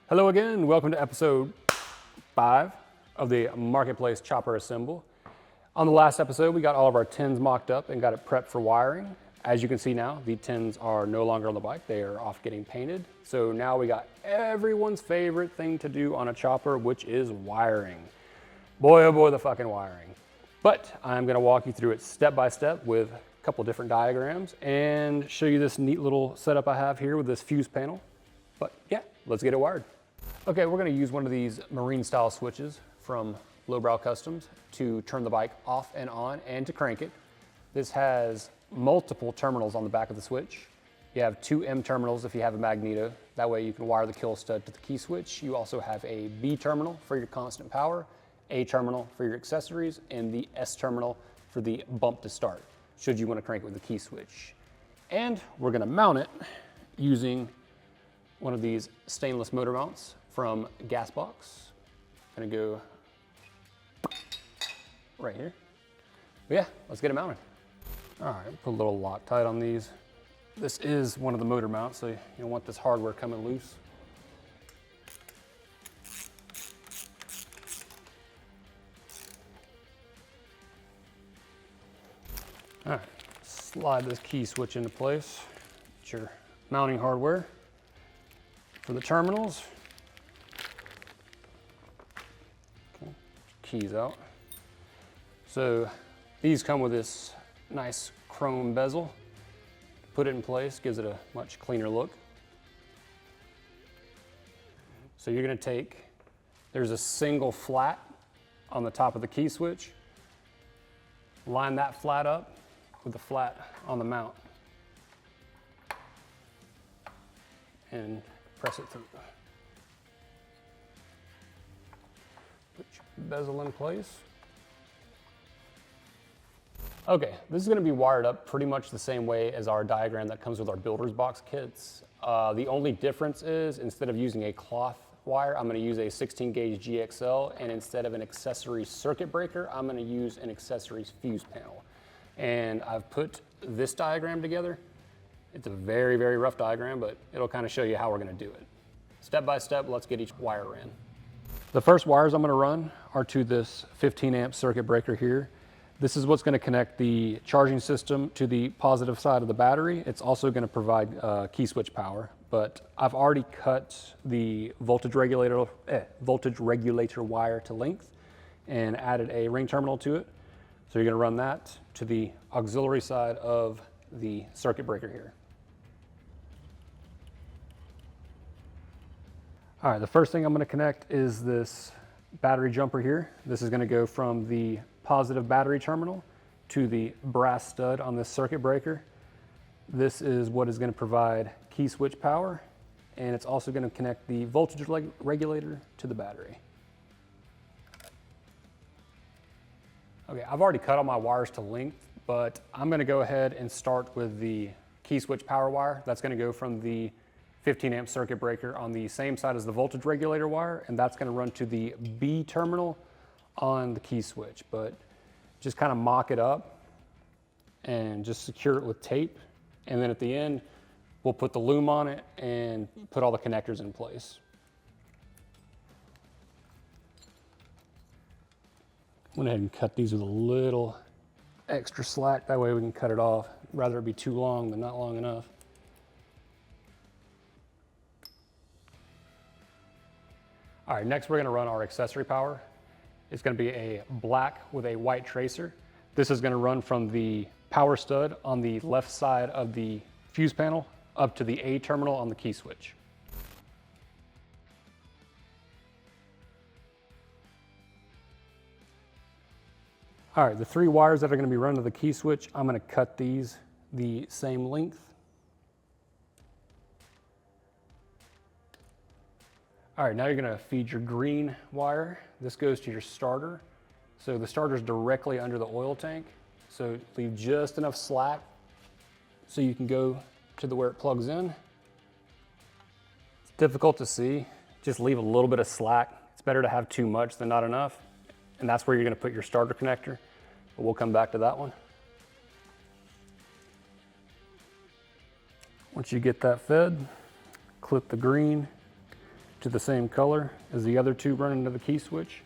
Hello again, welcome to episode 5 of the Marketplace Chopper Assemble. On the last episode, we got all of our tins mocked up and got it prepped for wiring. As you can see now, the tins are no longer on the bike, they are off getting painted. So now we got everyone's favorite thing to do on a chopper, which is wiring. Boy, oh boy, the fucking wiring. But I'm gonna walk you through it step by step with a couple different diagrams and show you this neat little setup I have here with this fuse panel. But yeah, let's get it wired. Okay, we're gonna use one of these marine style switches from Lowbrow Customs to turn the bike off and on and to crank it. This has multiple terminals on the back of the switch. You have 2 M terminals if you have a magneto. That way you can wire the kill stud to the key switch. You also have a B terminal for your constant power, A terminal for your accessories, and the S terminal for the bump to start, should you wanna crank it with the key switch. And we're gonna mount it using one of these stainless motor mounts from Gasbox. Gonna go right here. But yeah, let's get it mounted. All right, put a little Loctite on these. This is one of the motor mounts, so you don't want this hardware coming loose. All right, slide this key switch into place. Get your mounting hardware for the terminals. Okay, keys out. So these come with this nice chrome bezel. Put it in place, gives it a much cleaner look. So you're gonna take, there's a single flat on the top of the key switch. Line that flat up with the flat on the mount and press it through. Put your bezel in place. Okay, this is gonna be wired up pretty much the same way as our diagram that comes with our builder's box kits. The only difference is instead of using a cloth wire, I'm gonna use a 16 gauge GXL, and instead of an accessory circuit breaker, I'm gonna use an accessories fuse panel. And I've put this diagram together. It's a very, very rough diagram, but it'll kind of show you how we're gonna do it. Step by step, let's get each wire in. The first wires I'm gonna run are to this 15 amp circuit breaker here. This is what's gonna connect the charging system to the positive side of the battery. It's also gonna provide key switch power, but I've already cut the voltage regulator wire to length and added a ring terminal to it. So you're gonna run that to the auxiliary side of the circuit breaker here. All right, the first thing I'm gonna connect is this battery jumper here. This is gonna go from the positive battery terminal to the brass stud on this circuit breaker. This is what is gonna provide key switch power, and it's also gonna connect the voltage regulator to the battery. Okay, I've already cut all my wires to length, but I'm gonna go ahead and start with the key switch power wire. That's gonna go from the 15 amp circuit breaker on the same side as the voltage regulator wire, and that's gonna run to the B terminal on the key switch. But just kind of mock it up and just secure it with tape. And then at the end, we'll put the loom on it and put all the connectors in place. Went ahead and cut these with a little extra slack. That way we can cut it off. Rather it be too long than not long enough. All right, next we're gonna run our accessory power. It's gonna be a black with a white tracer. This is gonna run from the power stud on the left side of the fuse panel up to the A terminal on the key switch. All right, the 3 wires that are gonna be run to the key switch, I'm gonna cut these the same length. All right, now you're gonna feed your green wire. This goes to your starter. So the starter's directly under the oil tank. So leave just enough slack so you can go to where it plugs in. It's difficult to see. Just leave a little bit of slack. It's better to have too much than not enough. And that's where you're gonna put your starter connector. But we'll come back to that one. Once you get that fed, clip the green to the same color as the other two running to the key switch.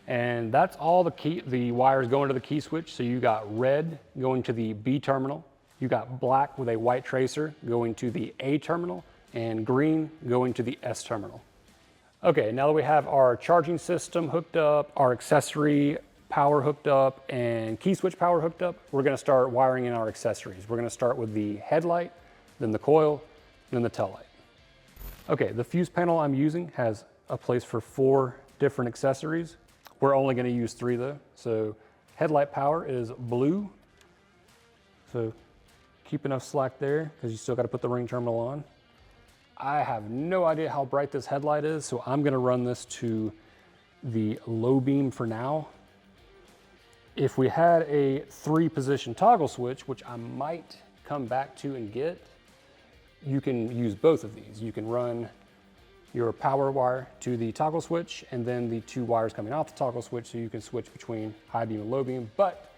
And that's all the wires going to the key switch. So you got red going to the B terminal, you got black with a white tracer going to the A terminal, and green going to the S terminal. Okay, now that we have our charging system hooked up, our accessory power hooked up, and key switch power hooked up, we're gonna start wiring in our accessories. We're gonna start with the headlight, then the coil, then the tail light. Okay, the fuse panel I'm using has a place for 4 different accessories. We're only gonna use 3 though. So headlight power is blue. So keep enough slack there because you still gotta put the ring terminal on. I have no idea how bright this headlight is, so I'm gonna run this to the low beam for now. If we had a 3-position toggle switch, which I might come back to and get, you can use both of these. You can run your power wire to the toggle switch and then the 2 wires coming off the toggle switch so you can switch between high beam and low beam, but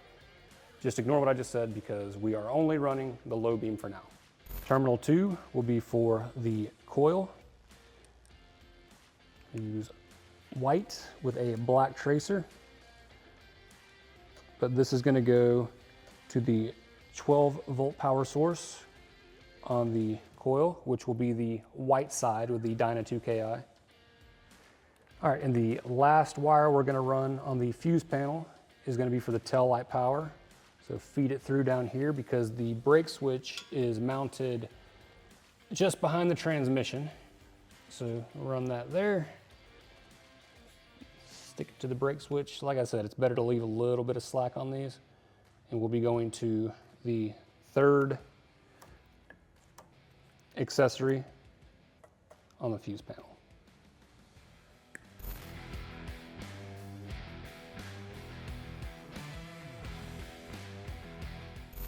just ignore what I just said because we are only running the low beam for now. Terminal 2 will be for the coil. Use white with a black tracer, but this is going to go to the 12-volt power source on the coil, which will be the white side with the Dyna 2KI. All right, and the last wire we're going to run on the fuse panel is going to be for the tail light power. So feed it through down here because the brake switch is mounted just behind the transmission. So run that there. Stick it to the brake switch. Like I said, it's better to leave a little bit of slack on these. And we'll be going to the 3rd accessory on the fuse panel.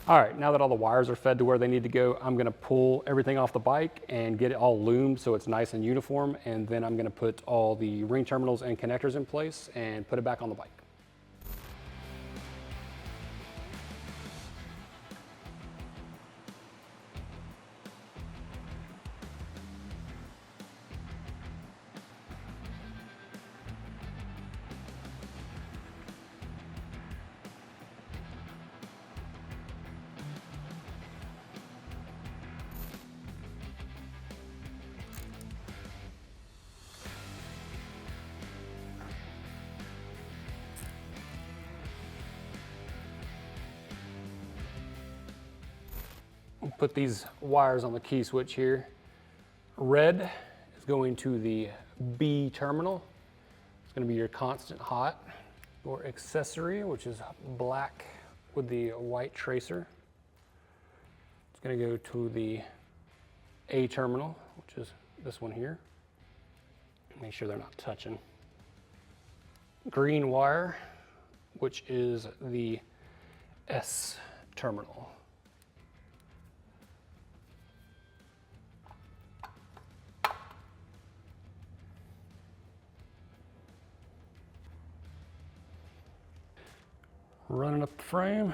All right, now that all the wires are fed to where they need to go, I'm gonna pull everything off the bike and get it all loomed so it's nice and uniform, and then I'm gonna put all the ring terminals and connectors in place and put it back on the bike. Put these wires on the key switch here. Red is going to the B terminal. It's going to be your constant hot. Your accessory, which is black with the white tracer. It's going to go to the A terminal, which is this one here. Make sure they're not touching. Green wire, which is the S terminal. Running up the frame.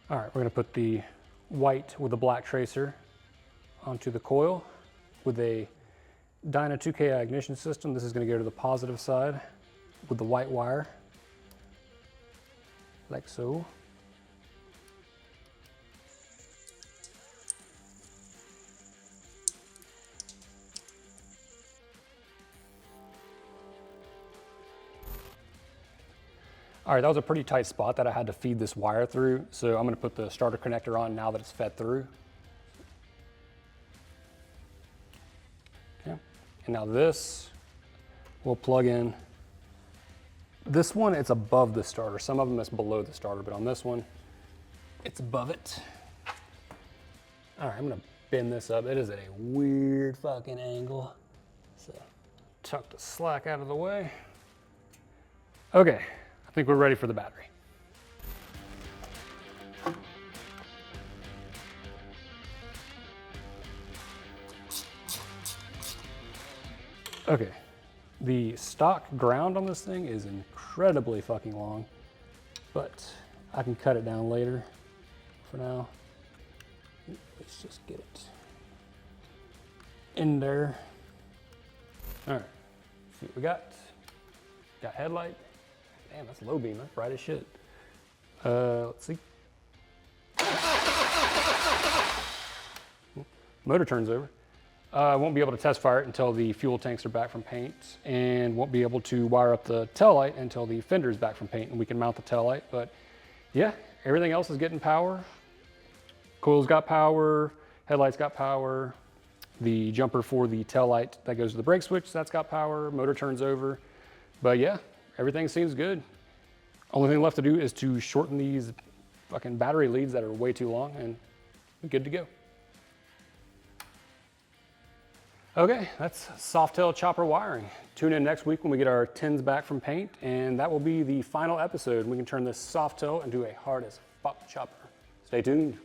All right, we're gonna put the white with the black tracer onto the coil with a Dyna 2KI ignition system. This is gonna go to the positive side with the white wire, like so. All right, that was a pretty tight spot that I had to feed this wire through. So I'm gonna put the starter connector on now that it's fed through. Okay, and now this will plug in. This one, it's above the starter. Some of them it's below the starter, but on this one, it's above it. All right, I'm gonna bend this up. It is at a weird fucking angle. So tuck the slack out of the way. Okay. I think we're ready for the battery. Okay, the stock ground on this thing is incredibly fucking long. but I can cut it down later. For now, let's just get it in there. All right, see what we got. Got headlight. Damn, that's low beam, that's bright as shit. Let's see. Motor turns over. I won't be able to test fire it until the fuel tanks are back from paint, and won't be able to wire up the tail light until the fender is back from paint and we can mount the tail light. But yeah, everything else is getting power. Coil's got power, headlights got power, the jumper for the tail light that goes to the brake switch, that's got power, motor turns over. But yeah, everything seems good. Only thing left to do is to shorten these fucking battery leads that are way too long, and we're good to go. Okay, that's Softail chopper wiring. Tune in next week when we get our tins back from paint, and that will be the final episode. We can turn this Softail into a hard as fuck chopper. Stay tuned.